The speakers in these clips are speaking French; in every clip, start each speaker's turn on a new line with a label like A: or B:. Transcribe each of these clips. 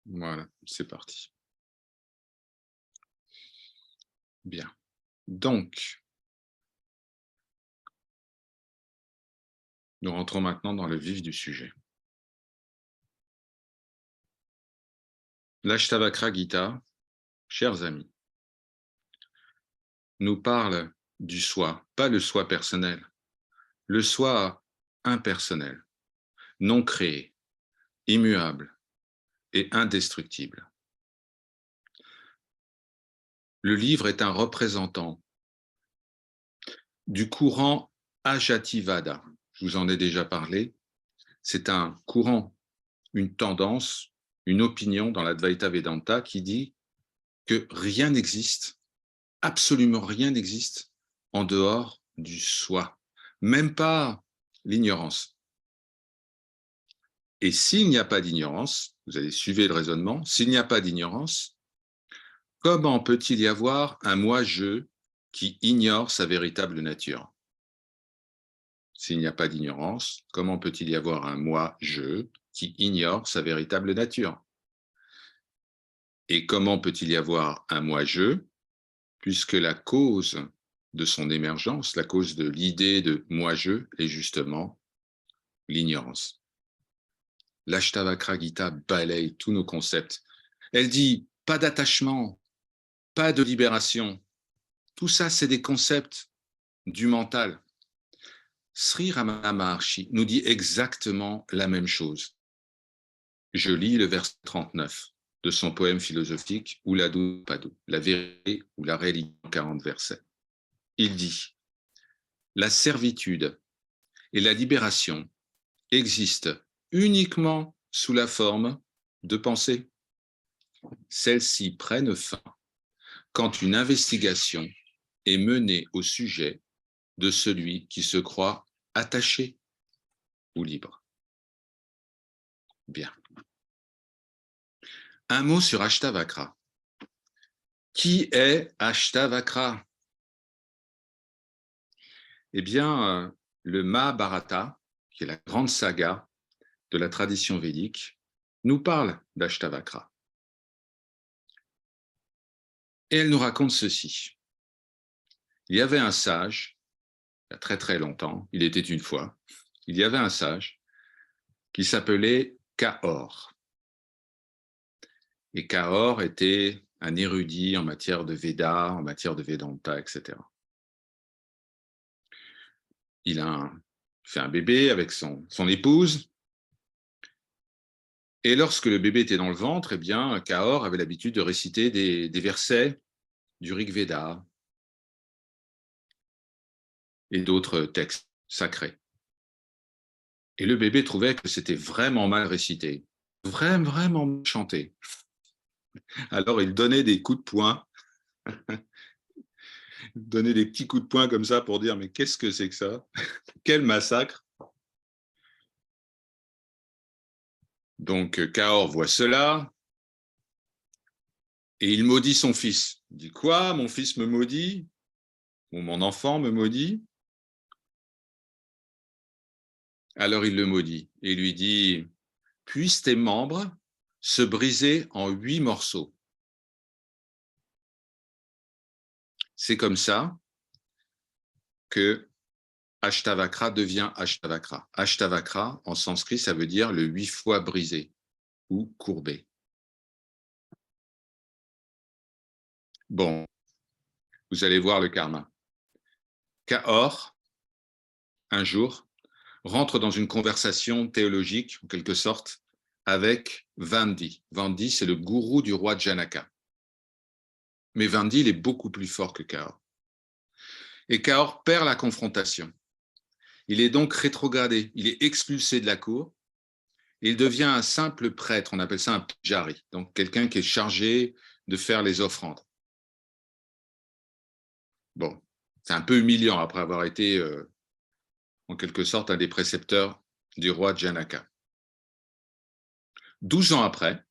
A: Voilà, c'est parti. Bien. Donc, nous rentrons maintenant dans le vif du sujet. L'Ashtavakra Gita, chers amis, nous parle du soi, pas le soi personnel, le soi impersonnel, non créé, immuable et indestructible. Le livre est un représentant du courant Ajativada. Je vous en ai déjà parlé. C'est un courant, une tendance, une opinion dans l'Advaita Vedanta qui dit que rien n'existe, absolument rien n'existe en dehors du soi, même pas l'ignorance. Et s'il n'y a pas d'ignorance, vous allez suivre le raisonnement, s'il n'y a pas d'ignorance, comment peut-il y avoir un moi-je qui ignore sa véritable nature? S'il n'y a pas d'ignorance, comment peut-il y avoir un moi-je qui ignore sa véritable nature? Et comment peut-il y avoir un moi-je, puisque la cause de son émergence, la cause de l'idée de moi-je est justement l'ignorance. L'Ashtavakra Gita balaye tous nos concepts. Elle dit pas d'attachement, pas de libération. Tout ça, c'est des concepts du mental. Sri Ramana Maharshi nous dit exactement la même chose. Je lis le verset 39 de son poème philosophique Uladu Padu, la vérité ou la réalité en 40 versets. Il dit la servitude et la libération existent uniquement sous la forme de pensée. Celles-ci prennent fin quand une investigation est menée au sujet de celui qui se croit attaché ou libre. Bien. Un mot sur Ashtavakra. Qui est Ashtavakra? Eh bien, le Mahabharata, qui est la grande saga de la tradition védique, nous parle d'Ashtavakra. Et elle nous raconte ceci. Il y avait un sage, il y a très très longtemps, il était une fois, il y avait un sage qui s'appelait Kahor. Et Kahor était un érudit en matière de Veda, en matière de Vedanta, etc. Il a fait un bébé avec son épouse. Et lorsque le bébé était dans le ventre, eh bien, Kahor avait l'habitude de réciter des versets du Rig Veda et d'autres textes sacrés. Et le bébé trouvait que c'était vraiment mal récité, vraiment mal chanté. Alors il donnait des coups de poing, donnait des petits coups de poing comme ça pour dire mais qu'est-ce que c'est que ça? Quel massacre! Donc Kahor voit cela et il maudit son fils. Il dit quoi? Mon fils me maudit? Ou mon enfant me maudit? Alors il le maudit et lui dit puissent tes membres se briser en 8 morceaux. C'est comme ça que Ashtavakra devient Ashtavakra. Ashtavakra, en sanskrit, ça veut dire le 8 fois brisé ou courbé. Bon, vous allez voir le karma. Kahor, un jour, rentre dans une conversation théologique, en quelque sorte, avec Vandi. Vandi, c'est le gourou du roi Janaka. Mais Vandi, il est beaucoup plus fort que Kahor. Et Kahor perd la confrontation. Il est donc rétrogradé, il est expulsé de la cour, et il devient un simple prêtre, on appelle ça un pujari, donc quelqu'un qui est chargé de faire les offrandes. Bon, c'est un peu humiliant après avoir été, en quelque sorte, un des précepteurs du roi Janaka. 12 ans après,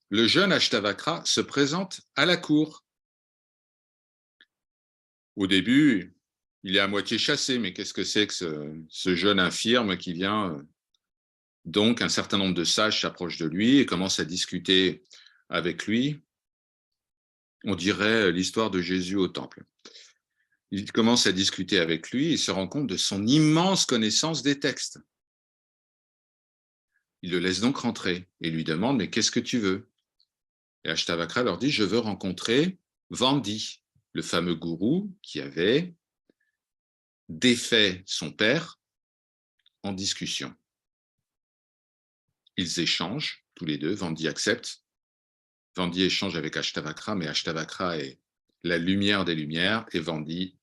A: le jeune Ashtavakra se présente à la cour. Au début, il est à moitié chassé, mais qu'est-ce que c'est que ce jeune infirme qui vient Donc, un certain nombre de sages s'approchent de lui et commencent à discuter avec lui. On dirait l'histoire de Jésus au temple. Ils commencent à discuter avec lui et se rendent compte de son immense connaissance des textes. Ils le laissent donc rentrer et lui demandent « Mais qu'est-ce que tu veux ?» Et Ashtavakra leur dit « Je veux rencontrer Vandi, le fameux gourou qui avait défait son père en discussion. » Ils échangent tous les deux, Vandi accepte. Vandi échange avec Ashtavakra, mais Ashtavakra est la lumière des lumières et Vandi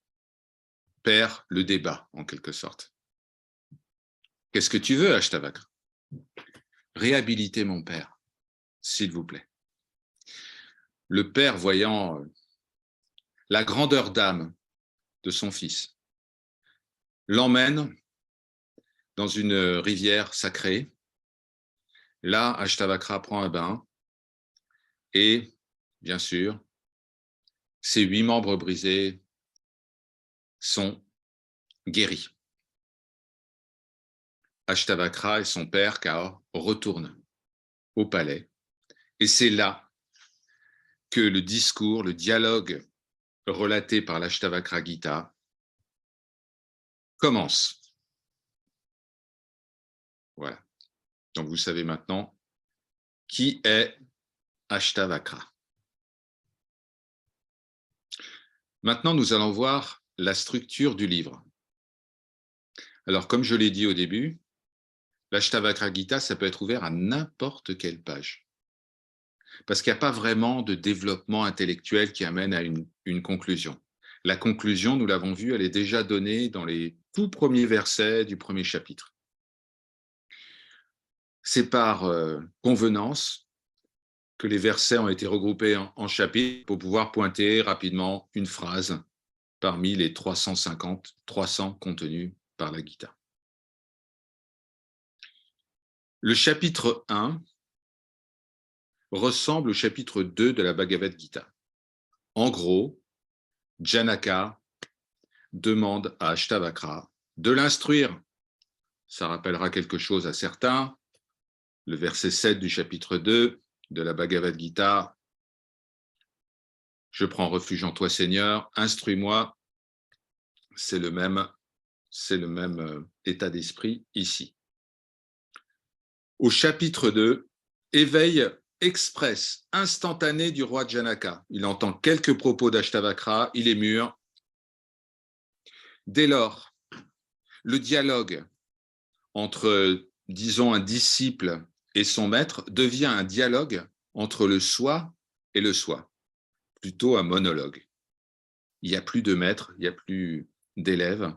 A: perd le débat en quelque sorte. « Qu'est-ce que tu veux, Ashtavakra ?»« Réhabiliter mon père, s'il vous plaît. » Le père, voyant la grandeur d'âme de son fils, l'emmène dans une rivière sacrée. Là, Ashtavakra prend un bain et, bien sûr, ses 8 membres brisés sont guéris. Ashtavakra et son père, Kaor, retournent au palais. Et c'est là que le discours, le dialogue relaté par l'Ashtavakra Gita commence. Voilà. Donc vous savez maintenant qui est Ashtavakra. Maintenant, nous allons voir la structure du livre. Alors, comme je l'ai dit au début, l'Ashtavakra Gita, ça peut être ouvert à n'importe quelle page. Parce qu'il n'y a pas vraiment de développement intellectuel qui amène à une conclusion. La conclusion, nous l'avons vu, elle est déjà donnée dans les tout premiers versets du premier chapitre. C'est par convenance que les versets ont été regroupés en chapitres pour pouvoir pointer rapidement une phrase parmi les 300 contenus par la Gita. Le chapitre 1 ressemble au chapitre 2 de la Bhagavad Gita. En gros, Janaka demande à Ashtavakra de l'instruire. Ça rappellera quelque chose à certains. Le verset 7 du chapitre 2 de la Bhagavad Gita. Je prends refuge en toi, Seigneur, instruis-moi. C'est le même état d'esprit ici. Au chapitre 2, éveil express, instantané du roi Janaka. Il entend quelques propos d'Ashtavakra, il est mûr. Dès lors, le dialogue entre, disons, un disciple et son maître devient un dialogue entre le soi et le soi, plutôt un monologue. Il n'y a plus de maître, il n'y a plus d'élève,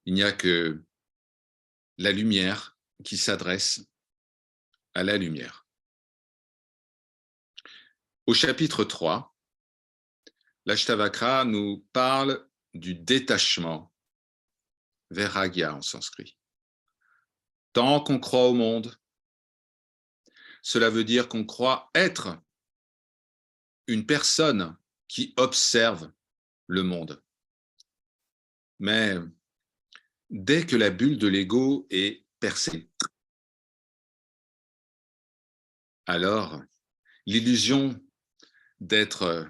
A: il n'y a que la lumière qui s'adresse à la lumière. Au chapitre 3, l'Ashtavakra nous parle du détachement, vairagya en sanskrit. Tant qu'on croit au monde, cela veut dire qu'on croit être une personne qui observe le monde. Mais dès que la bulle de l'ego est percée, alors l'illusion d'être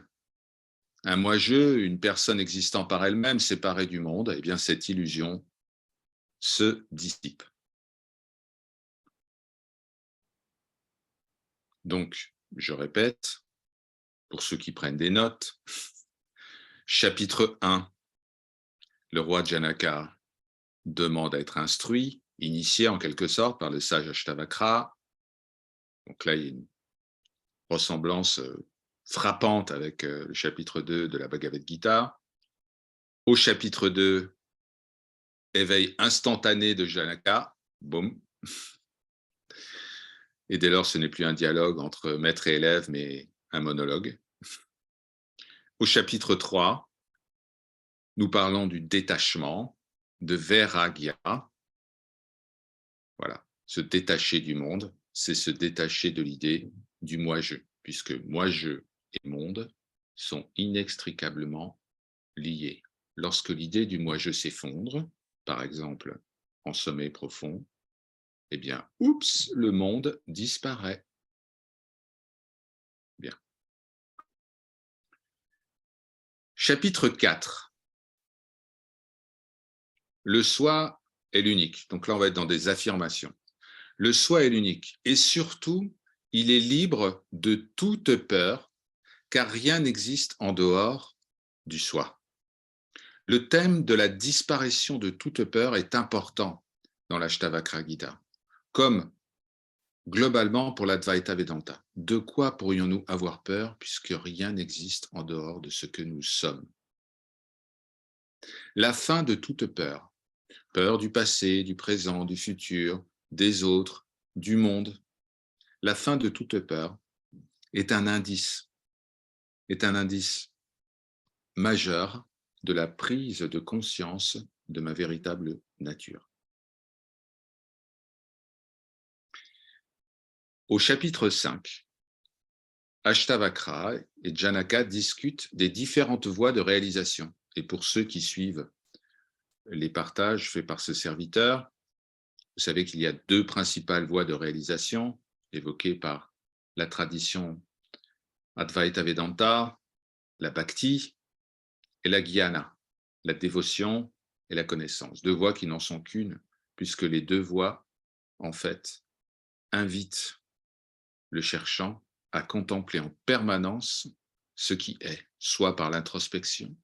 A: un moi-je, une personne existant par elle-même, séparée du monde, eh bien cette illusion se dissipe. Donc, je répète, pour ceux qui prennent des notes, chapitre 1, le roi Janaka demande à être instruit, initié en quelque sorte par le sage Ashtavakra. Donc là, il y a une ressemblance frappante avec le chapitre 2 de la Bhagavad Gita. Au chapitre 2, éveil instantané de Janaka, boum. Et dès lors, ce n'est plus un dialogue entre maître et élève, mais un monologue. Au chapitre 3, nous parlons du détachement, de vairagya. Voilà, se détacher du monde, c'est se détacher de l'idée du moi-je, puisque moi-je et monde sont inextricablement liés. Lorsque l'idée du moi-je s'effondre, par exemple en sommeil profond, eh bien, oups, le monde disparaît. Bien. Chapitre 4. Le soi est l'unique. Donc là, on va être dans des affirmations. Le soi est l'unique. Et surtout, il est libre de toute peur, car rien n'existe en dehors du soi. Le thème de la disparition de toute peur est important dans l'Ashtavakra Gita, comme globalement pour l'Advaita Vedanta. De quoi pourrions-nous avoir peur puisque rien n'existe en dehors de ce que nous sommes? La fin de toute peur, peur du passé, du présent, du futur, des autres, du monde, la fin de toute peur est un indice majeur de la prise de conscience de ma véritable nature. Au chapitre 5, Ashtavakra et Janaka discutent des différentes voies de réalisation. Et pour ceux qui suivent les partages faits par ce serviteur, vous savez qu'il y a deux principales voies de réalisation évoquées par la tradition Advaita Vedanta, la Bhakti et la Jnana, la dévotion et la connaissance. Deux voies qui n'en sont qu'une, puisque les deux voies, en fait, invitent le cherchant à contempler en permanence ce qui est, soit par l'introspection,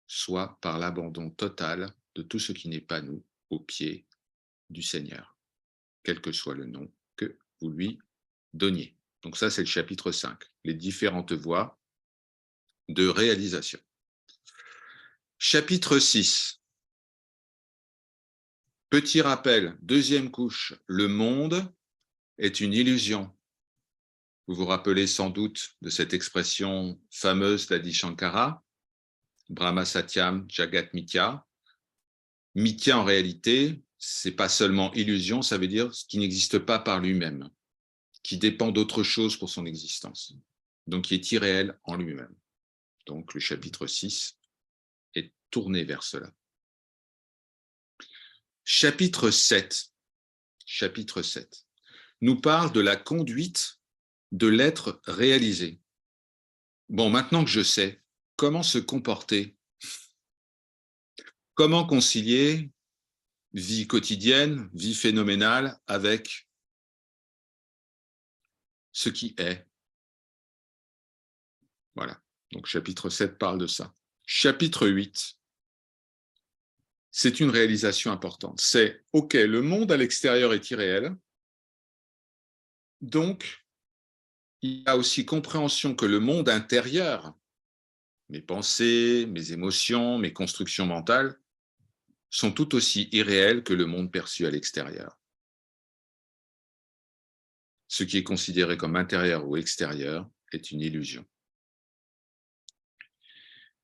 A: soit par l'abandon total de tout ce qui n'est pas nous, aux pieds du Seigneur, quel que soit le nom que vous lui donniez. Donc ça, c'est le chapitre 5, les différentes voies de réalisation. Chapitre 6. Petit rappel, deuxième couche, le monde est une illusion. Vous vous rappelez sans doute de cette expression fameuse d'Adi Shankara, Brahma Satyam Jagat Mithya. Mithya, en réalité, c'est pas seulement illusion, ça veut dire ce qui n'existe pas par lui-même, qui dépend d'autre chose pour son existence, donc qui est irréel en lui-même. Donc le chapitre 6 est tourné vers cela. Chapitre 7 nous parle de la conduite de l'être réalisé. Bon, maintenant que je sais comment se comporter, comment concilier vie quotidienne, vie phénoménale avec ce qui est. Voilà. Donc, chapitre 7 parle de ça. Chapitre 8, c'est une réalisation importante. C'est, OK, le monde à l'extérieur est irréel, donc il y a aussi compréhension que le monde intérieur, mes pensées, mes émotions, mes constructions mentales, sont tout aussi irréels que le monde perçu à l'extérieur. Ce qui est considéré comme intérieur ou extérieur est une illusion.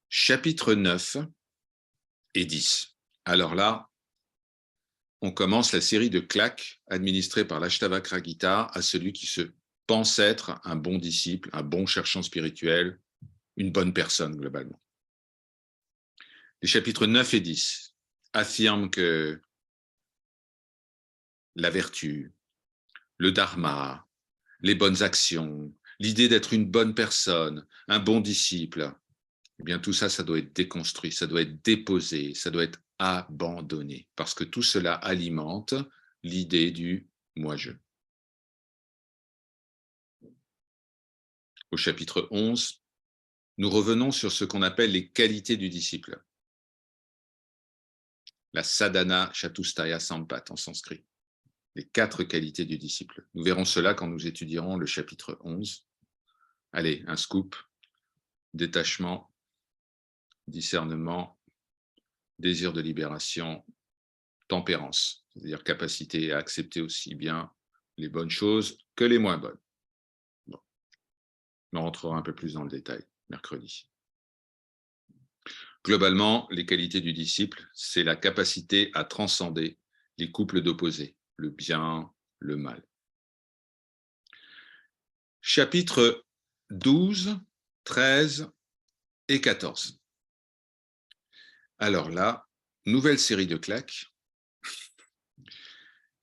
A: Chapitre 9 et 10. Alors là, on commence la série de claques administrées par l'Ashtavakra Gita à celui qui se pense être un bon disciple, un bon cherchant spirituel, une bonne personne globalement. Les chapitres 9 et 10 affirment que la vertu, le dharma, les bonnes actions, l'idée d'être une bonne personne, un bon disciple, eh bien tout ça, ça doit être déconstruit, ça doit être déposé, ça doit être abandonné, parce que tout cela alimente l'idée du moi-je. Au chapitre 11, nous revenons sur ce qu'on appelle les qualités du disciple. La sadhana chatustaya sampat en sanskrit. Les 4 qualités du disciple. Nous verrons cela quand nous étudierons le chapitre 11. Allez, un scoop, détachement, discernement, désir de libération, tempérance, c'est-à-dire capacité à accepter aussi bien les bonnes choses que les moins bonnes. Bon. On rentrera un peu plus dans le détail mercredi. Globalement, les qualités du disciple, c'est la capacité à transcender les couples d'opposés, le bien, le mal. Chapitres 12, 13 et 14. Alors là, nouvelle série de claques.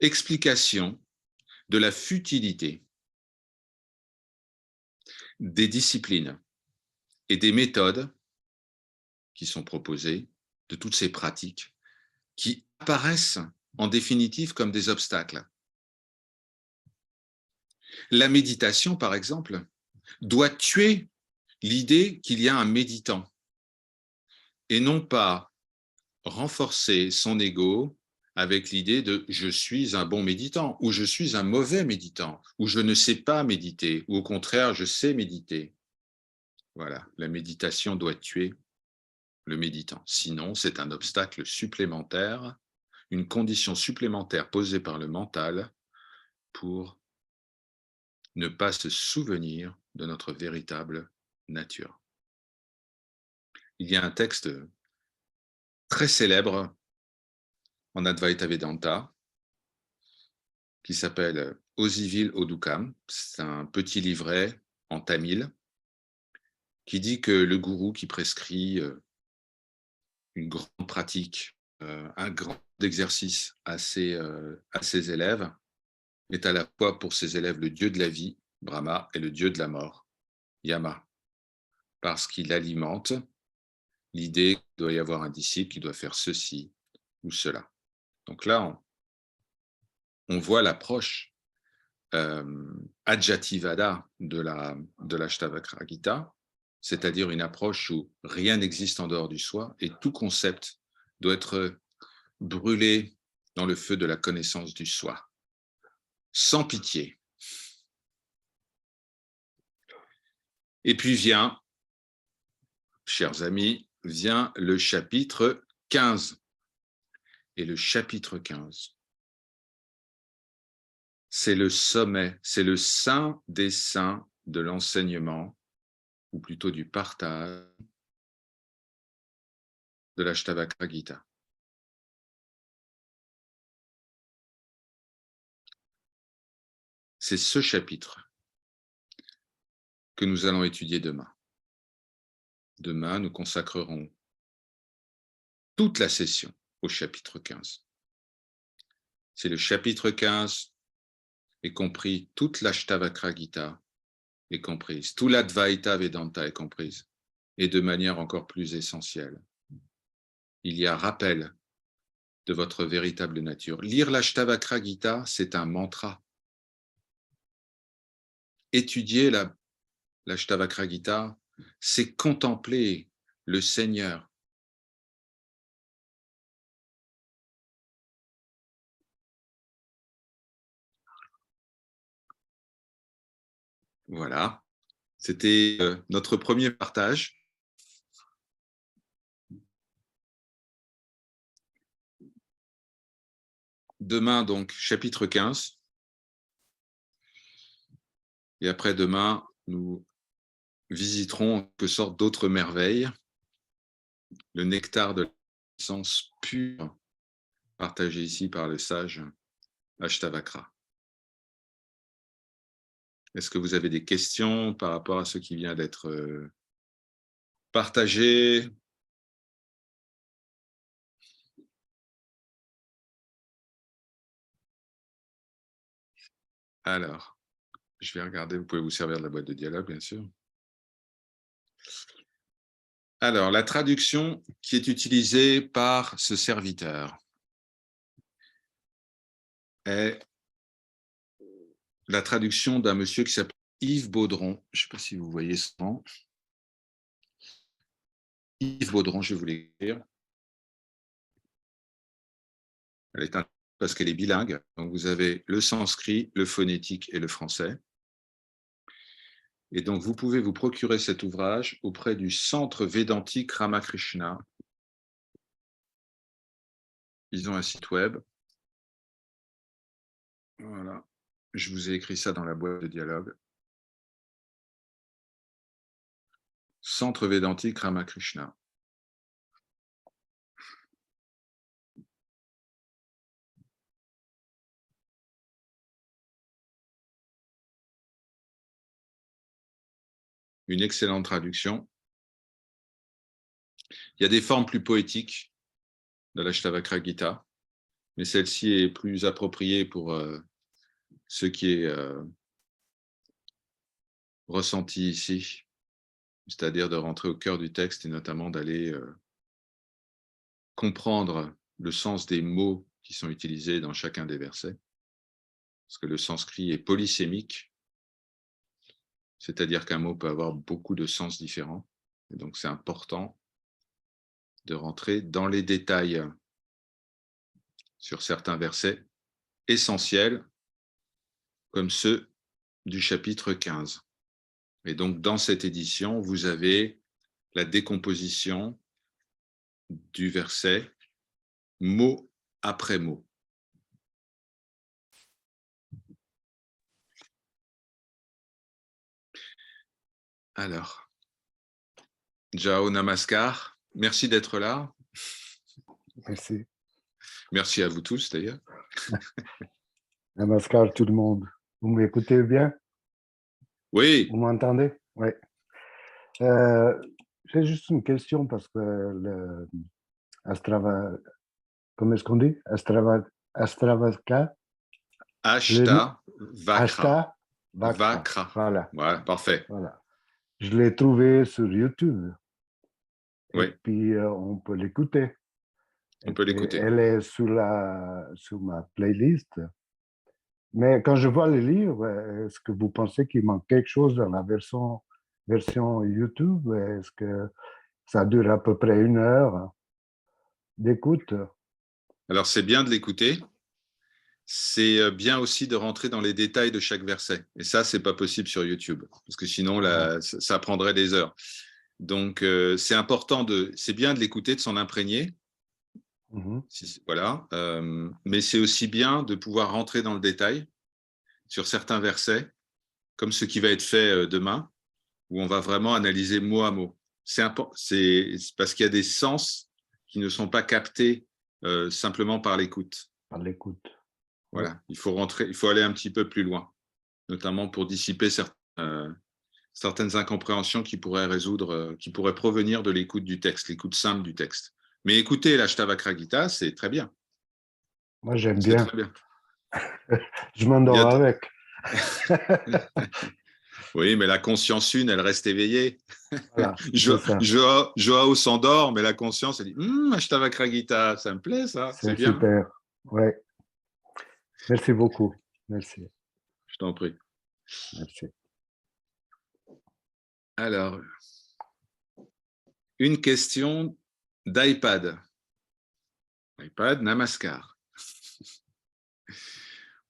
A: explication de la futilité des disciplines et des méthodes qui sont proposées, de toutes ces pratiques, qui apparaissent en définitive comme des obstacles. La méditation, par exemple, doit tuer l'idée qu'il y a un méditant et non pas renforcer son ego avec l'idée de je suis un bon méditant ou je suis un mauvais méditant ou je ne sais pas méditer ou au contraire je sais méditer. Voilà, la méditation doit tuer le méditant. Sinon, c'est un obstacle supplémentaire, une condition supplémentaire posée par le mental pour ne pas se souvenir de notre véritable nature. Il y a un texte très célèbre en Advaita Vedanta qui s'appelle Osivil Odukam. C'est un petit livret en tamil qui dit que le gourou qui prescrit une grande pratique, un grand exercice à ses élèves est à la fois pour ses élèves le dieu de la vie, Brahma, et le dieu de la mort, Yama, parce qu'il alimente l'idée qu'il doit y avoir un disciple qui doit faire ceci ou cela. Donc là, on voit l'approche Adjativada de l'Ashtavakra Gita, c'est-à-dire une approche où rien n'existe en dehors du soi et tout concept doit être brûlé dans le feu de la connaissance du soi, sans pitié. Et puis vient, chers amis, vient le chapitre 15. Et le chapitre 15, c'est le sommet, c'est le saint des saints de l'enseignement, ou plutôt du partage de l'Ashtavakra Gita. C'est ce chapitre que nous allons étudier demain. Demain, nous consacrerons toute la session au chapitre 15. C'est le chapitre 15, y compris toute l'Ashtavakra Gita est comprise, tout l'Advaita Vedanta est comprise, et de manière encore plus essentielle. Il y a rappel de votre véritable nature. Lire l'Ashtavakra Gita, c'est un mantra. Étudier l'Ashtavakra Gita, c'est contempler le Seigneur. Voilà, c'était notre premier partage. Demain, donc, chapitre 15. Et après-demain, nous visiterons en quelque sorte d'autres merveilles, le nectar de la connaissance pure partagé ici par le sage Ashtavakra. Est-ce que vous avez des questions par rapport à ce qui vient d'être partagé? Alors, je vais regarder, vous pouvez vous servir de la boîte de dialogue, bien sûr. Alors, la traduction qui est utilisée par ce serviteur est la traduction d'un monsieur qui s'appelle Yves Baudron. Je ne sais pas si vous voyez ce nom. Yves Baudron, je vais vous l'écrire. Elle est parce qu'elle est bilingue. Donc, vous avez le sanskrit, le phonétique et le français. Et donc, vous pouvez vous procurer cet ouvrage auprès du Centre Védantique Ramakrishna. Ils ont un site web. Voilà. Je vous ai écrit ça dans la boîte de dialogue. Centre Védantique Ramakrishna. Une excellente traduction. Il y a des formes plus poétiques de l'Ashtavakra Gita. mais celle-ci est plus appropriée pour ce qui est ressenti ici, c'est-à-dire de rentrer au cœur du texte et notamment d'aller comprendre le sens des mots qui sont utilisés dans chacun des versets, parce que le sanskrit est polysémique, c'est-à-dire qu'un mot peut avoir beaucoup de sens différents, et donc c'est important de rentrer dans les détails sur certains versets essentiels, comme ceux du chapitre 15. Et donc, dans cette édition, vous avez la décomposition du verset mot après mot. Alors, Jao Namaskar, merci d'être là.
B: Merci.
A: Merci à vous tous d'ailleurs.
B: Namaskar tout le monde. Vous m'écoutez bien?
A: Oui.
B: Vous m'entendez? Oui. J'ai juste une question parce que le Astrava, comment est-ce qu'on dit? Astravaka?
A: Ashta Vakra.
B: Ashta Vakra.
A: Vakra.
B: Voilà.
A: Voilà, parfait.
B: Voilà. Je l'ai trouvé sur YouTube. Et
A: Oui,
B: puis, on peut l'écouter.
A: on
B: Et
A: peut
B: puis,
A: l'écouter.
B: elle est sur ma playlist. Mais quand je vois le livre, est-ce que vous pensez qu'il manque quelque chose dans la version YouTube? Est-ce que ça dure à peu près 1 heure d'écoute?
A: Alors, c'est bien de l'écouter. C'est bien aussi de rentrer dans les détails de chaque verset. Et ça, c'est pas possible sur YouTube, parce que sinon, là, ça prendrait des heures. Donc, c'est important c'est bien de l'écouter, de s'en imprégner. Voilà. Mais c'est aussi bien de pouvoir rentrer dans le détail sur certains versets, comme ce qui va être fait demain, où on va vraiment analyser mot à mot. C'est parce qu'il y a des sens qui ne sont pas captés simplement par l'écoute.
B: Par l'écoute.
A: Voilà. Ouais. Il faut aller un petit peu plus loin, notamment pour dissiper certaines incompréhensions qui pourraient qui pourraient provenir de l'écoute du texte, l'écoute simple du texte. Mais écouter l'Ashtavakra Gita, c'est très bien.
B: Moi, j'aime
A: C'est
B: bien.
A: très bien.
B: Je m'endors avec.
A: Oui, mais la conscience une, elle reste éveillée.
B: Voilà, c'est ça.
A: Joao s'endort, mais la conscience, elle dit Ashtavakra Gita, ça me plaît, ça, c'est
B: C'est
A: bien.
B: super. Oui. Merci beaucoup. Merci.
A: Je t'en prie.
B: Merci.
A: Alors, une question d'iPad. iPad, Namaskar.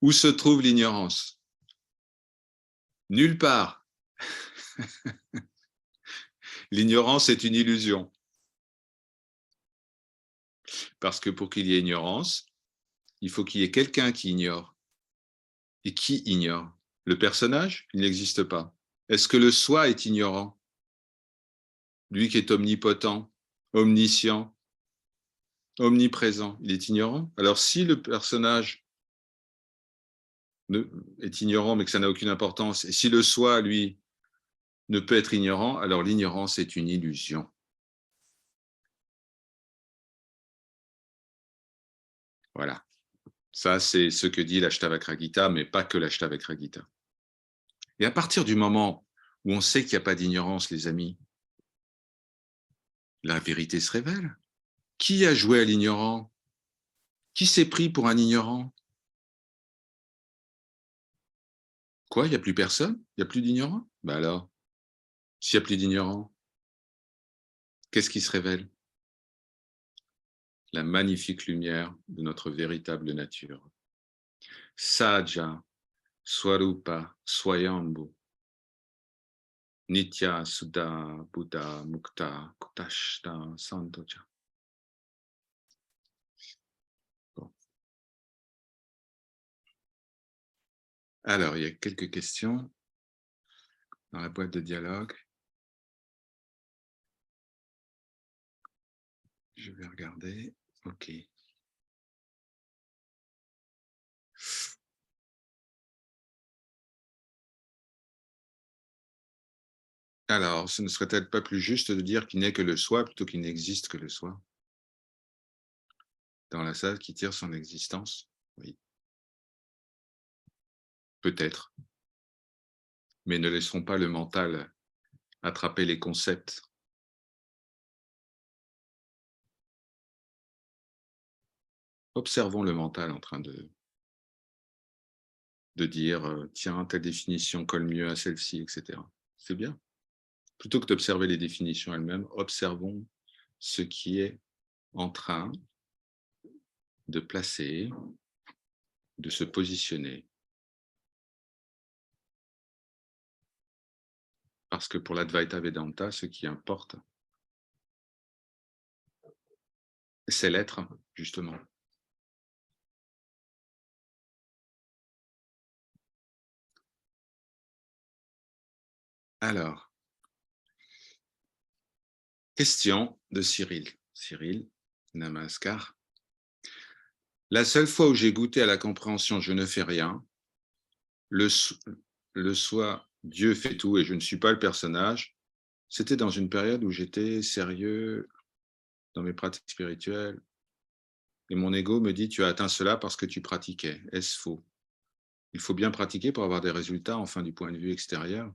A: Où se trouve l'ignorance? Nulle part. L'ignorance est une illusion. Parce que pour qu'il y ait ignorance, il faut qu'il y ait quelqu'un qui ignore. Et qui ignore? Le personnage? Il n'existe pas. Est-ce que le soi est ignorant? Lui qui est omnipotent, omniscient, omniprésent, il est ignorant? Alors si le personnage est ignorant mais que ça n'a aucune importance, et si le soi, lui, ne peut être ignorant, alors l'ignorance est une illusion. Voilà. Ça, c'est ce que dit l'Ashtavakra Gita, mais pas que l'Ashtavakra Gita. Et à partir du moment où on sait qu'il n'y a pas d'ignorance, les amis, la vérité se révèle. Qui a joué à l'ignorant? Qui s'est pris pour un ignorant? Quoi, il n'y a plus personne? Il n'y a plus d'ignorants? Ben alors, s'il n'y a plus d'ignorants, qu'est-ce qui se révèle? La magnifique lumière de notre véritable nature. Saja, Swarupa, Swayambhu, Nitya, Suddha, Buddha, Mukta, Kutashta, Santoja. Bon. Alors, il y a quelques questions dans la boîte de dialogue. Je vais regarder. OK. Alors, ce ne serait-il pas plus juste de dire qu'il n'est que le soi plutôt qu'il n'existe que le soi? dans la salle qui tire son existence? Oui. Peut-être. Mais ne laisserons pas le mental attraper les concepts. Observons le mental en train de dire tiens, telle définition colle mieux à celle-ci, etc. C'est bien. Plutôt que d'observer les définitions elles-mêmes, observons ce qui est en train de placer, de se positionner. Parce que pour l'Advaita Vedanta, ce qui importe, c'est l'être, justement. Alors, question de Cyril. Cyril, namaskar. La seule fois où j'ai goûté à la compréhension « je ne fais rien », le soi « Dieu fait tout et je ne suis pas le personnage », c'était dans une période où j'étais sérieux dans mes pratiques spirituelles. Et mon ego me dit « tu as atteint cela parce que tu pratiquais ». Est-ce faux? Il faut bien pratiquer pour avoir des résultats, enfin du point de vue extérieur.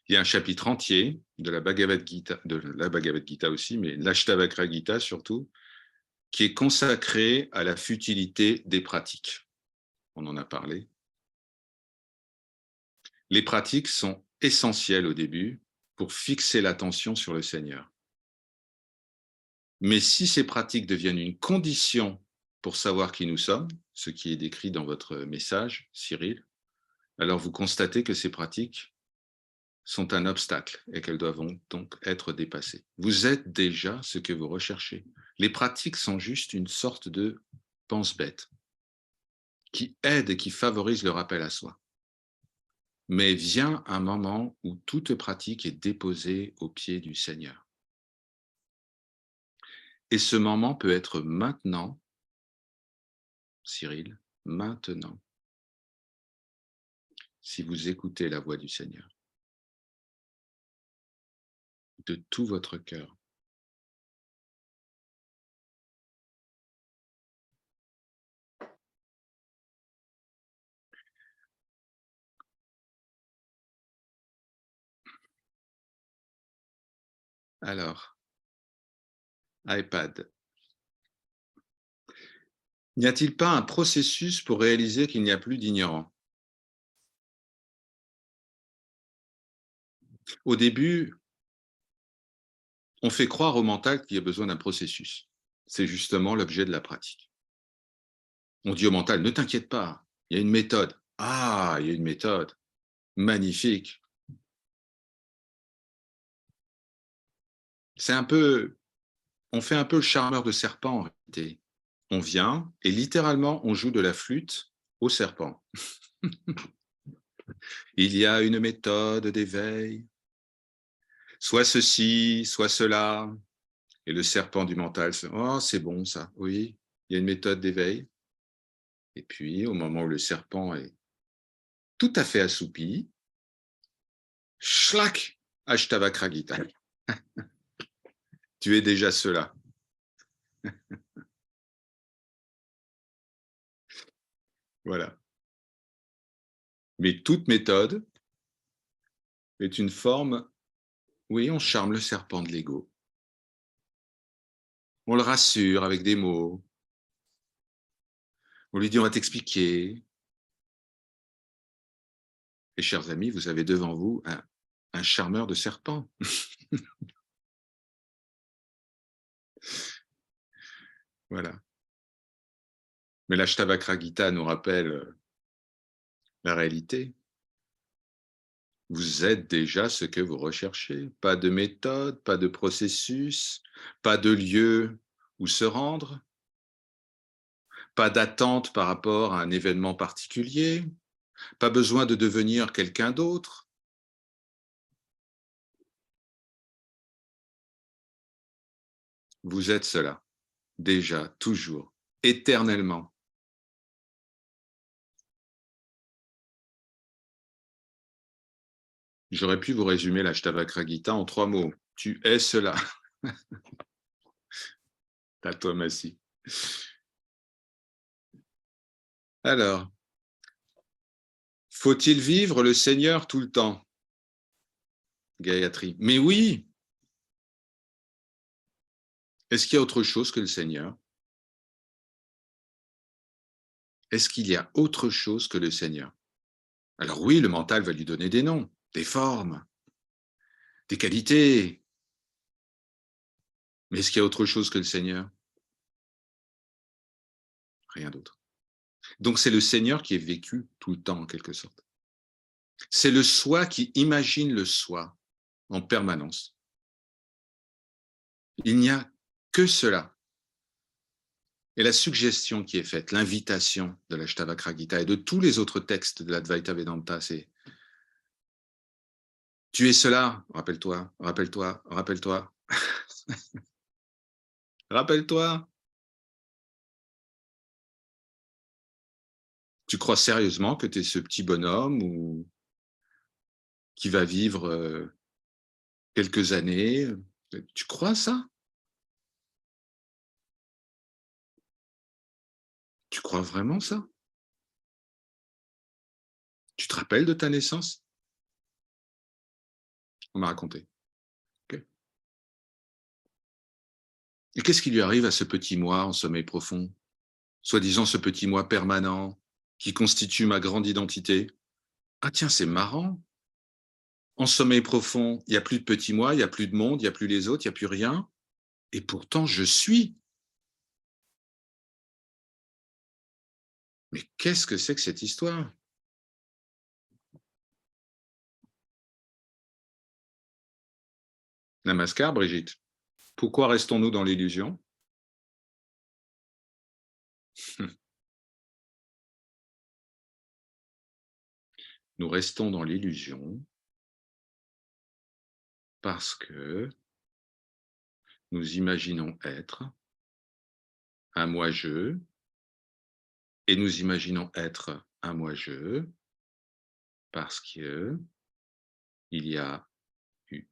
A: Il y a un chapitre entier de la Bhagavad Gita aussi, mais l'Ashtavakra Gita surtout, qui est consacré à la futilité des pratiques. On en a parlé. Les pratiques sont essentielles au début pour fixer l'attention sur le Seigneur. Mais si ces pratiques deviennent une condition pour savoir qui nous sommes, ce qui est décrit dans votre message, Cyril, alors vous constatez que ces pratiques sont un obstacle et qu'elles doivent donc être dépassées. Vous êtes déjà ce que vous recherchez. Les pratiques sont juste une sorte de pense-bête qui aide et qui favorise le rappel à soi. Mais vient un moment où toute pratique est déposée aux pieds du Seigneur. Et ce moment peut être maintenant, Cyril, maintenant, si vous écoutez la voix du Seigneur, de tout votre cœur. Alors, iPad. N'y a-t-il pas un processus pour réaliser qu'il n'y a plus d'ignorants? Au début, on fait croire au mental qu'il y a besoin d'un processus. C'est justement l'objet de la pratique. On dit au mental, ne t'inquiète pas, il y a une méthode. Ah, il y a une méthode. Magnifique. C'est un peu, on fait un peu le charmeur de serpent en réalité. On vient et littéralement, on joue de la flûte au serpent. Il y a une méthode d'éveil, soit ceci, soit cela. Et le serpent du mental, oh, c'est bon ça, oui, il y a une méthode d'éveil. Et puis, au moment où le serpent est tout à fait assoupi, schlac, Ashtavakra Gita. Tu es déjà cela. Voilà. Mais toute méthode est une forme, oui, on charme le serpent de l'ego. On le rassure avec des mots. On lui dit, on va t'expliquer. Et chers amis, vous avez devant vous un charmeur de serpent. Voilà. Mais l'Ashtavakra Gita nous rappelle la réalité. Vous êtes déjà ce que vous recherchez. Pas de méthode, pas de processus, pas de lieu où se rendre, pas d'attente par rapport à un événement particulier, pas besoin de devenir quelqu'un d'autre. Vous êtes cela, déjà, toujours, éternellement. J'aurais pu vous résumer l'Ashtavakra Gita en 3 mots. Tu es cela. Tatvamasi. Alors, faut-il vivre le Seigneur tout le temps? Gayatri. Mais oui. Est-ce qu'il y a autre chose que le Seigneur? Est-ce qu'il y a autre chose que le Seigneur? Alors oui, le mental va lui donner des noms, des formes, des qualités. Mais est-ce qu'il y a autre chose que le Seigneur? Rien d'autre. Donc c'est le Seigneur qui est vécu tout le temps, en quelque sorte. C'est le soi qui imagine le soi en permanence. Il n'y a que cela. Et la suggestion qui est faite, l'invitation de l'Ashtavakra Gita et de tous les autres textes de l'Advaita Vedanta, c'est tu es cela, rappelle-toi, rappelle-toi, rappelle-toi, rappelle-toi. Tu crois sérieusement que tu es ce petit bonhomme ou qui va vivre quelques années? Tu crois ça? Tu crois vraiment ça? Tu te rappelles de ta naissance? On m'a raconté. Okay. Et qu'est-ce qui lui arrive à ce petit moi en sommeil profond? Soi-disant ce petit moi permanent qui constitue ma grande identité. Ah tiens, c'est marrant. En sommeil profond, il n'y a plus de petit moi, il n'y a plus de monde, il n'y a plus les autres, il n'y a plus rien. Et pourtant, je suis. Mais qu'est-ce que c'est que cette histoire? Namaskar, Brigitte. Pourquoi restons-nous dans l'illusion? Nous restons dans l'illusion parce que nous imaginons être un moi-je et nous imaginons être un moi-je parce que il y a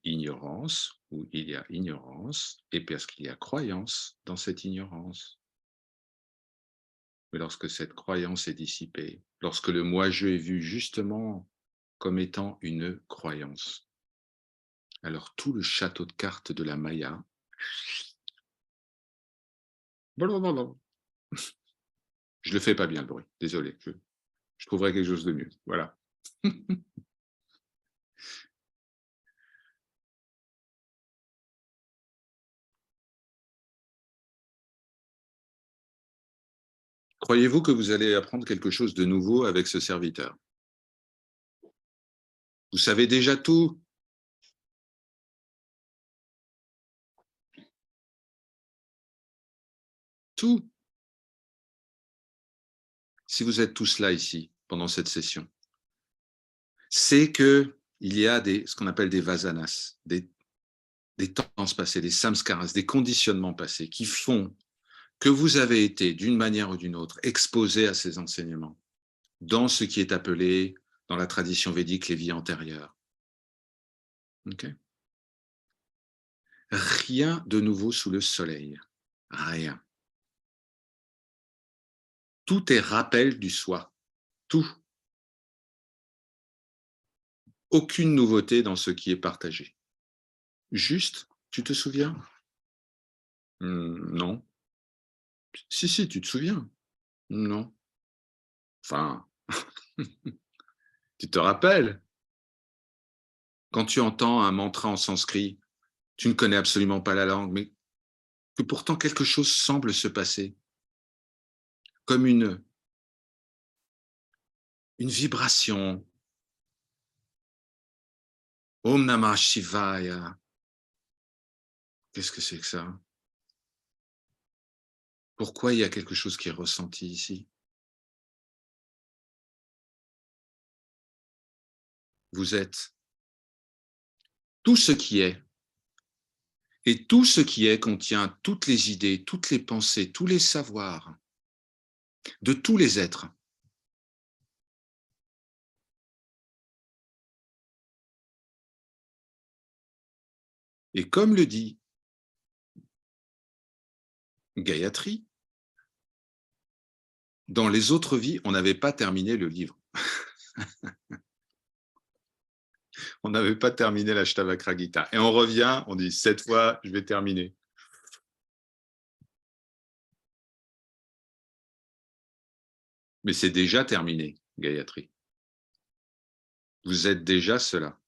A: ignorance ou il y a ignorance et parce qu'il y a croyance dans cette ignorance. Mais lorsque cette croyance est dissipée, lorsque le moi-je est vu justement comme étant une croyance, alors tout le château de cartes de la Maya, je le fais pas bien le bruit, désolé, je trouverai quelque chose de mieux. Voilà. Croyez-vous que vous allez apprendre quelque chose de nouveau avec ce serviteur? Vous savez déjà tout. Tout. Si vous êtes tous là ici pendant cette session, c'est que il y a ce qu'on appelle des vasanas, des temps passés, des samskaras, des conditionnements passés qui font que vous avez été d'une manière ou d'une autre exposé à ces enseignements dans ce qui est appelé dans la tradition védique les vies antérieures. Okay. Rien de nouveau sous le soleil. Rien. Tout est rappel du soi. Tout. Aucune nouveauté dans ce qui est partagé. Juste, tu te souviens? Non. Si, tu te souviens? Non. Enfin, tu te rappelles? Quand tu entends un mantra en sanskrit, tu ne connais absolument pas la langue, mais que pourtant quelque chose semble se passer, comme une vibration. Om Namah Shivaya. Qu'est-ce que c'est que ça? Pourquoi il y a quelque chose qui est ressenti ici? Vous êtes tout ce qui est. Et tout ce qui est contient toutes les idées, toutes les pensées, tous les savoirs de tous les êtres. Et comme le dit Gayatri, dans les autres vies, on n'avait pas terminé le livre. On n'avait pas terminé l'Ashtavakra Gita. Et on revient, on dit, cette fois, je vais terminer. Mais c'est déjà terminé, Gayatri. Vous êtes déjà cela.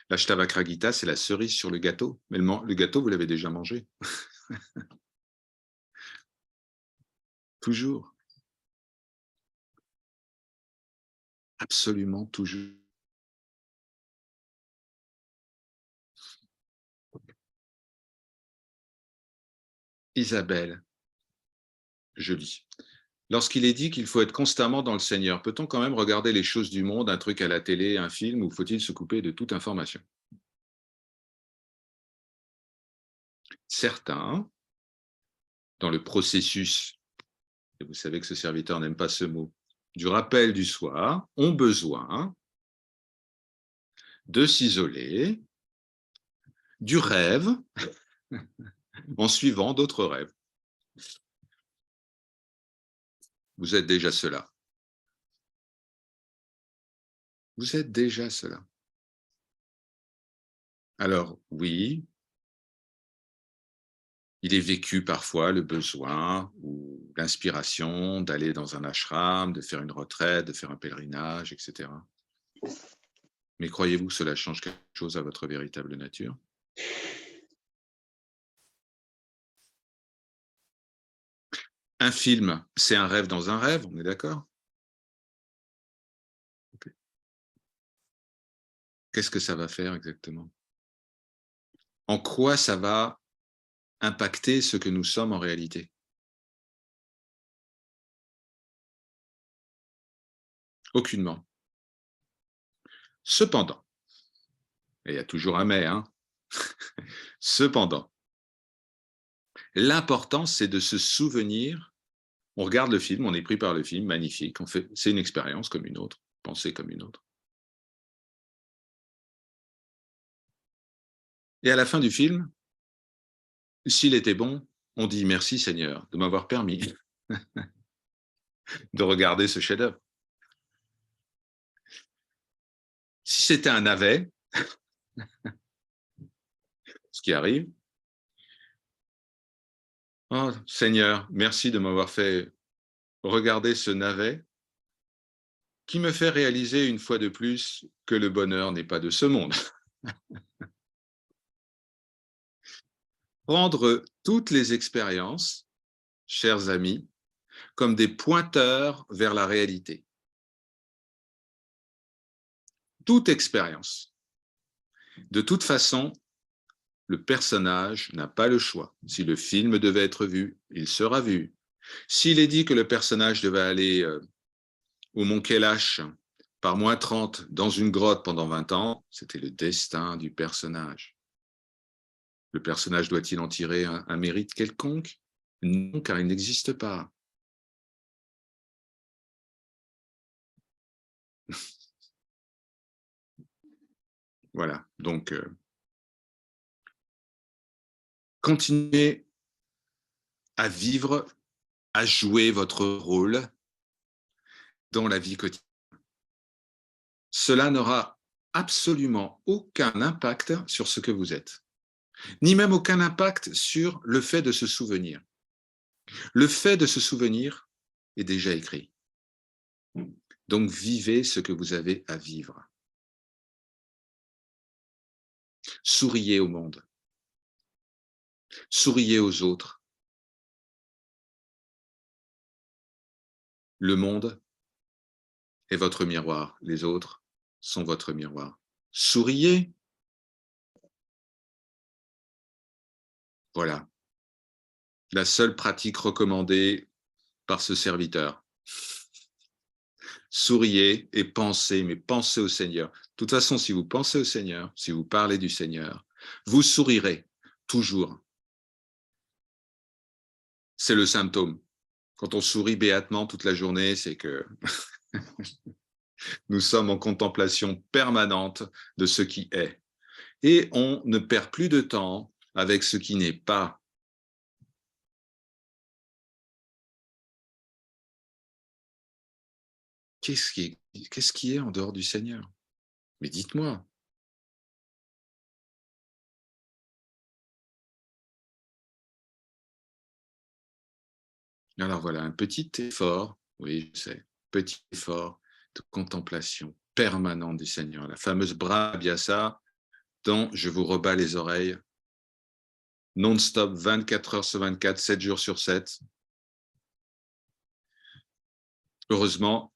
A: L'Ashtavakra Gita, c'est la cerise sur le gâteau. Mais le gâteau, vous l'avez déjà mangé. Toujours. Absolument toujours. Isabelle, je lis. Lorsqu'il est dit qu'il faut être constamment dans le Seigneur, peut-on quand même regarder les choses du monde, un truc à la télé, un film, ou faut-il se couper de toute information? Certains, dans le processus, et vous savez que ce serviteur n'aime pas ce mot, du rappel du soir, ont besoin de s'isoler du rêve en suivant d'autres rêves. Vous êtes déjà cela. Vous êtes déjà cela. Alors, oui, il est vécu parfois le besoin ou l'inspiration d'aller dans un ashram, de faire une retraite, de faire un pèlerinage, etc. Mais croyez-vous que cela change quelque chose à votre véritable nature? Un film, c'est un rêve dans un rêve, on est d'accord? Okay. Qu'est-ce que ça va faire exactement? En quoi ça va impacter ce que nous sommes en réalité? Aucunement. Cependant, et il y a toujours un mais, hein. Cependant, l'important, c'est de se souvenir. On regarde le film, on est pris par le film, magnifique. C'est une expérience comme une autre, pensée comme une autre. Et à la fin du film, s'il était bon, on dit merci Seigneur de m'avoir permis de regarder ce chef-d'œuvre. Si c'était un navet, ce qui arrive, oh Seigneur, merci de m'avoir fait regarder ce navet qui me fait réaliser une fois de plus que le bonheur n'est pas de ce monde. Prendre toutes les expériences, chers amis, comme des pointeurs vers la réalité. Toute expérience. De toute façon, le personnage n'a pas le choix. Si le film devait être vu, il sera vu. S'il est dit que le personnage devait aller au Mont Kailash par -30 dans une grotte pendant 20 ans, c'était le destin du personnage. Le personnage doit-il en tirer un mérite quelconque? Non, car il n'existe pas. Voilà, donc continuez à vivre, à jouer votre rôle dans la vie quotidienne. Cela n'aura absolument aucun impact sur ce que vous êtes, ni même aucun impact sur le fait de se souvenir. Le fait de se souvenir est déjà écrit. Donc vivez ce que vous avez à vivre. Souriez au monde. Souriez aux autres. Le monde est votre miroir. Les autres sont votre miroir. Souriez. Voilà. La seule pratique recommandée par ce serviteur. Souriez et pensez, mais pensez au Seigneur. De toute façon, si vous pensez au Seigneur, si vous parlez du Seigneur, vous sourirez toujours. C'est le symptôme. Quand on sourit béatement toute la journée, c'est que Nous sommes en contemplation permanente de ce qui est. Et on ne perd plus de temps avec ce qui n'est pas. Qu'est-ce qui est en dehors du Seigneur? Mais dites-moi. Alors voilà, un petit effort, oui, je sais, petit effort de contemplation permanente du Seigneur. La fameuse Brahma-Abhyasa dont je vous rebats les oreilles non-stop, 24 heures sur 24, 7 jours sur 7. Heureusement,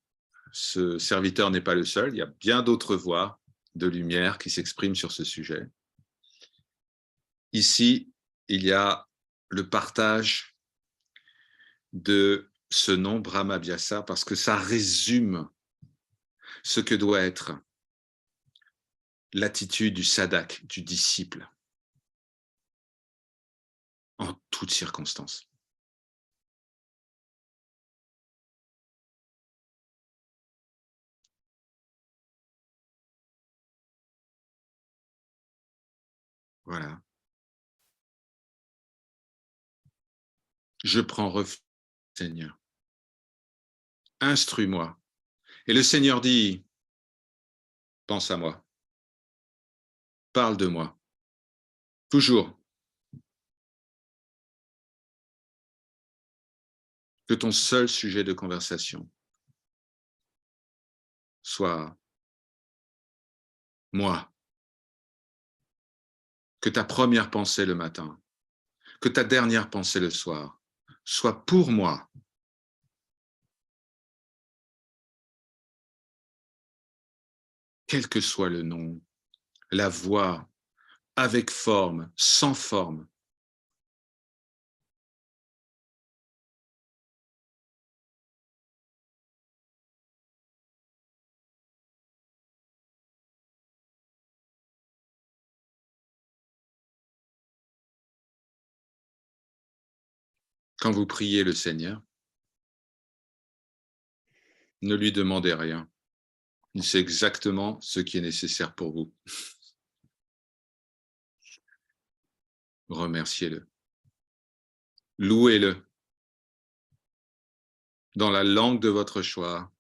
A: ce serviteur n'est pas le seul. Il y a bien d'autres voix de lumière qui s'expriment sur ce sujet. Ici, il y a le partage de ce nom Brahma-Abhyasa parce que ça résume ce que doit être l'attitude du sadak, du disciple, en toutes circonstances. Voilà. Je prends refuge, Seigneur. Instruis-moi. Et le Seigneur dit, pense à moi. Parle de moi. Toujours. Que ton seul sujet de conversation soit moi. Que ta première pensée le matin, que ta dernière pensée le soir soit pour moi. Quel que soit le nom, la voix, avec forme, sans forme. Quand vous priez le Seigneur, ne lui demandez rien. Il sait exactement ce qui est nécessaire pour vous. Remerciez-le. Louez-le dans la langue de votre choix.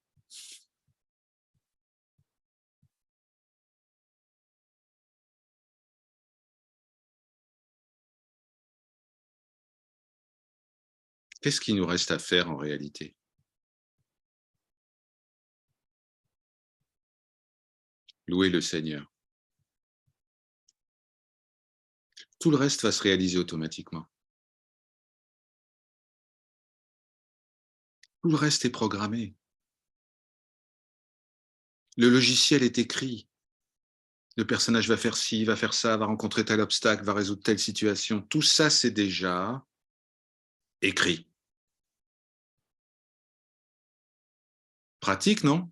A: Qu'est-ce qu'il nous reste à faire en réalité? Louez le Seigneur. Tout le reste va se réaliser automatiquement. Tout le reste est programmé. Le logiciel est écrit. Le personnage va faire ci, va faire ça, va rencontrer tel obstacle, va résoudre telle situation. Tout ça, c'est déjà écrit. Pratique, non?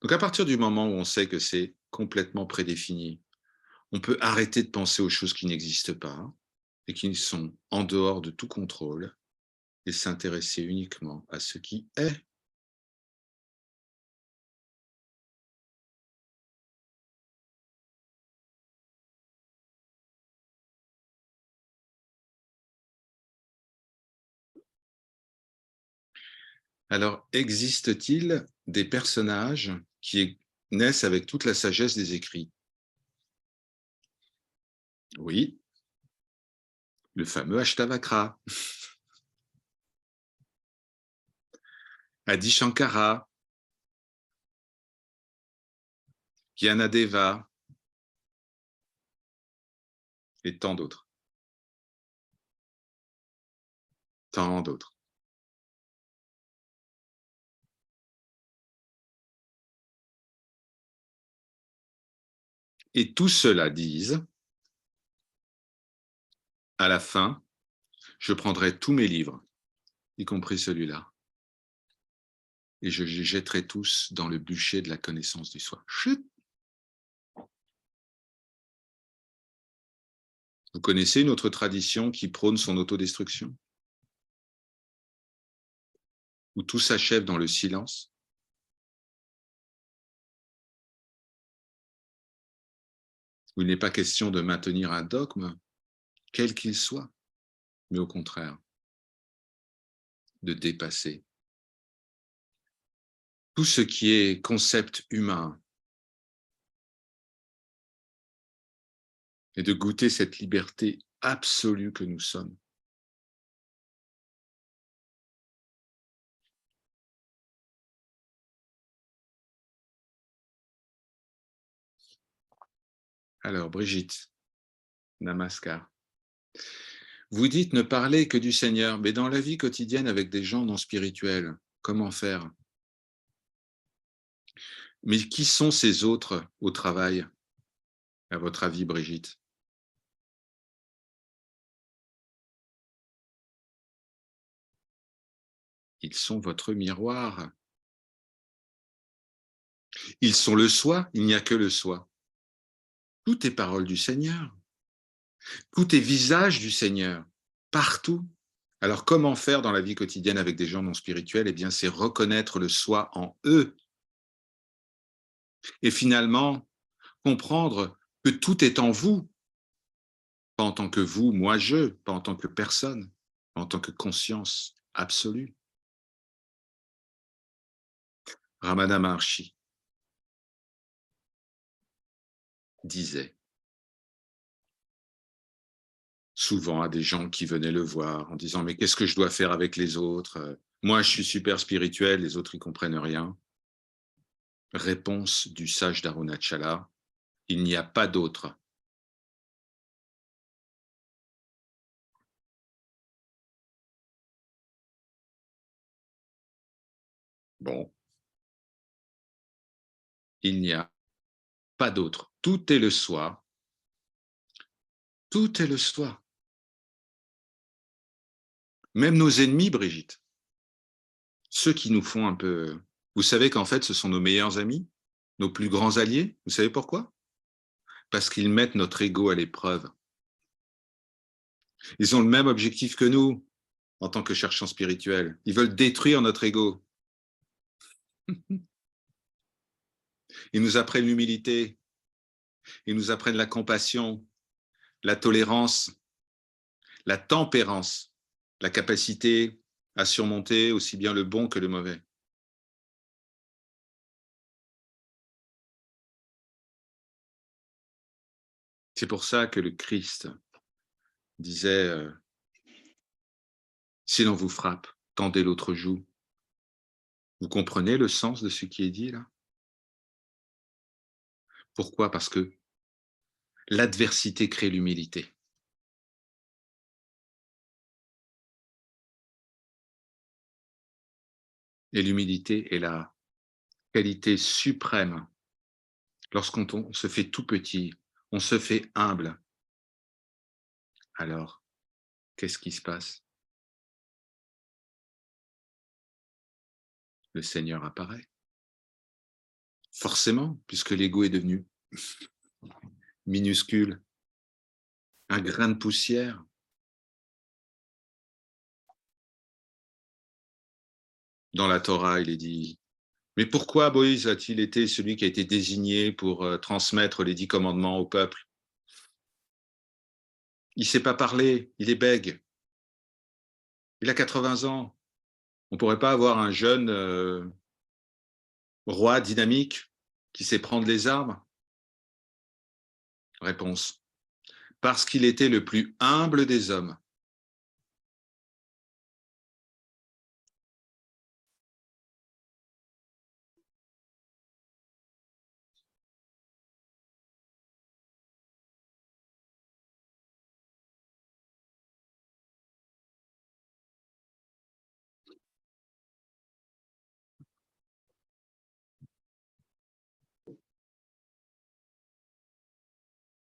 A: Donc à partir du moment où on sait que c'est complètement prédéfini, on peut arrêter de penser aux choses qui n'existent pas et qui sont en dehors de tout contrôle et s'intéresser uniquement à ce qui est. Alors, existe-t-il des personnages qui naissent avec toute la sagesse des écrits? Oui, le fameux Ashtavakra, Adi Shankara, Gyanadeva et tant d'autres. Tant d'autres. Et tous ceux-là disent, à la fin, je prendrai tous mes livres, y compris celui-là, et je les jetterai tous dans le bûcher de la connaissance du soi. Chut! Vous connaissez une autre tradition qui prône son autodestruction? Où tout s'achève dans le silence? où il n'est pas question de maintenir un dogme, quel qu'il soit, mais au contraire, de dépasser tout ce qui est concept humain et de goûter cette liberté absolue que nous sommes. Alors, Brigitte, Namaskar. Vous dites ne parler que du Seigneur, mais dans la vie quotidienne avec des gens non spirituels, comment faire? Mais qui sont ces autres au travail, à votre avis, Brigitte? Ils sont votre miroir. Ils sont le soi, il n'y a que le soi. Tout est parole du Seigneur. Tout est visage du Seigneur, partout. Alors, comment faire dans la vie quotidienne avec des gens non spirituels? Eh bien, c'est reconnaître le soi en eux. Et finalement, comprendre que tout est en vous, pas en tant que vous, moi, je, pas en tant que personne, en tant que conscience absolue. Ramana Maharshi disait souvent à des gens qui venaient le voir en disant « Mais qu'est-ce que je dois faire avec les autres? Moi, je suis super spirituel, les autres, ils comprennent rien. » Réponse du sage d'Arunachala, il n'y a pas d'autre. Bon, il n'y a pas d'autre. Tout est le soi. Tout est le soi. Même nos ennemis, Brigitte, ceux qui nous font un peu... Vous savez qu'en fait, ce sont nos meilleurs amis, nos plus grands alliés. Vous savez pourquoi? Parce qu'ils mettent notre ego à l'épreuve. Ils ont le même objectif que nous en tant que chercheurs spirituels. Ils veulent détruire notre ego. Ils nous apprennent l'humilité, ils nous apprennent la compassion, la tolérance, la tempérance, la capacité à surmonter aussi bien le bon que le mauvais. C'est pour ça que le Christ disait si l'on vous frappe, tendez l'autre joue. Vous comprenez le sens de ce qui est dit là? Pourquoi? Parce que l'adversité crée l'humilité. Et l'humilité est la qualité suprême. Lorsqu'on se fait tout petit, on se fait humble. Alors, qu'est-ce qui se passe? Le Seigneur apparaît. Forcément, puisque l'ego est devenu minuscule, un grain de poussière. Dans la Torah, il est dit, mais pourquoi Moïse a-t-il été celui qui a été désigné pour transmettre les 10 commandements au peuple? Il ne sait pas parler, il est bègue. Il a 80 ans. On ne pourrait pas avoir un jeune roi dynamique qui sait prendre les armes? Réponse. Parce qu'il était le plus humble des hommes.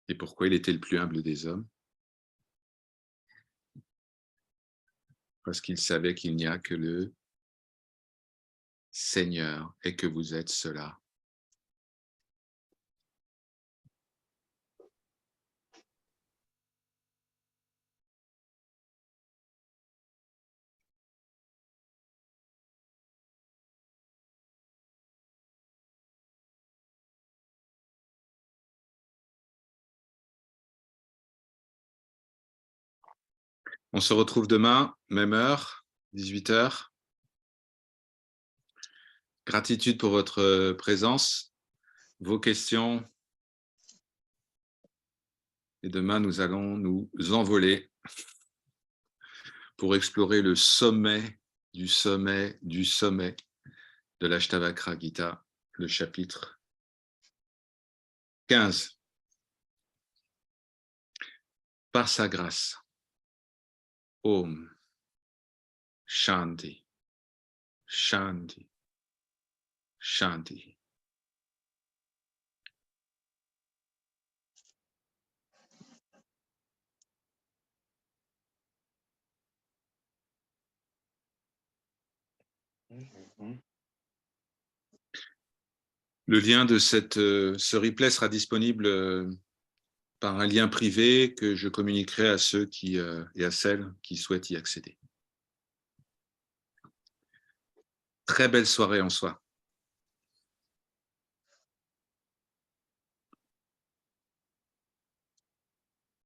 A: Et pourquoi il était le plus humble des hommes? Parce qu'il savait qu'il n'y a que le Seigneur et que vous êtes cela. On se retrouve demain, même heure, 18 h. Gratitude pour votre présence, vos questions. Et demain, nous allons nous envoler pour explorer le sommet du sommet du sommet de l'Ashtavakra Gita, le chapitre 15. Par sa grâce. Om. Shanti. Shanti. Shanti. Le lien de ce replay sera disponible par un lien privé que je communiquerai à ceux et à celles qui souhaitent y accéder. Très belle soirée en soi.